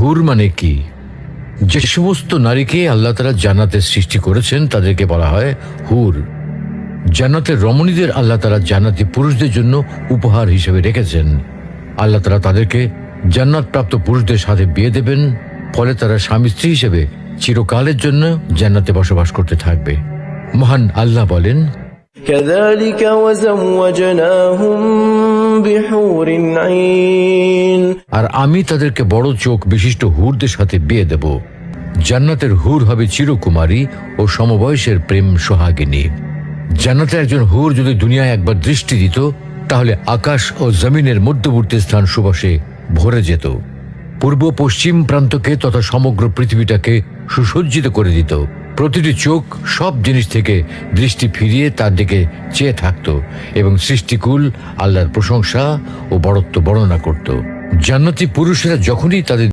হুর মানে কি? যে সমস্ত নারীকে আল্লাহ তাআলা জান্নাতে সৃষ্টি করেছেন তাদেরকে বলা হয় হুর। জান্নাতের রমণীদের আল্লাহ তাআলা জান্নাতি পুরুষদের জন্য উপহার হিসেবে রেখেছেন। আল্লাহ তাআলা তাদেরকে জান্নাতপ্রাপ্ত পুরুষদের সাথে বিয়ে দেবেন, ফলে তারা স্বামী স্ত্রী হিসেবে চিরকালের জন্য জান্নাতে বসবাস করতে থাকবে। মহান আল্লাহ বলেন, كذلك وزوجناهم بحور عين। আর আমি তাদেরকে বড় চোখ বিশিষ্ট হুরদের সাথে বিয়ে দেব। জান্নাতের হুর হবে চিরকুমারী ও সমবয়সের প্রেম সোহাগিনী। জান্নাতে একজন হুর যদি দুনিয়ায় একবার দৃষ্টি দিত, তাহলে আকাশ ও জমিনের মধ্যবর্তী স্থান সুবাসে ভরে যেত। পূর্ব পশ্চিম প্রান্তকে তথা সমগ্র পৃথিবীটাকে সুসজ্জিত করে দিত। প্রতিটি চোখ সব জিনিস থেকে দৃষ্টি ফিরিয়ে তার দিকে চেয়ে থাকত এবং সৃষ্টিকুল আল্লাহর প্রশংসা ও বড়ত্ব বর্ণনা করত। জান্নাতি পুরুষেরা যখনই তাদের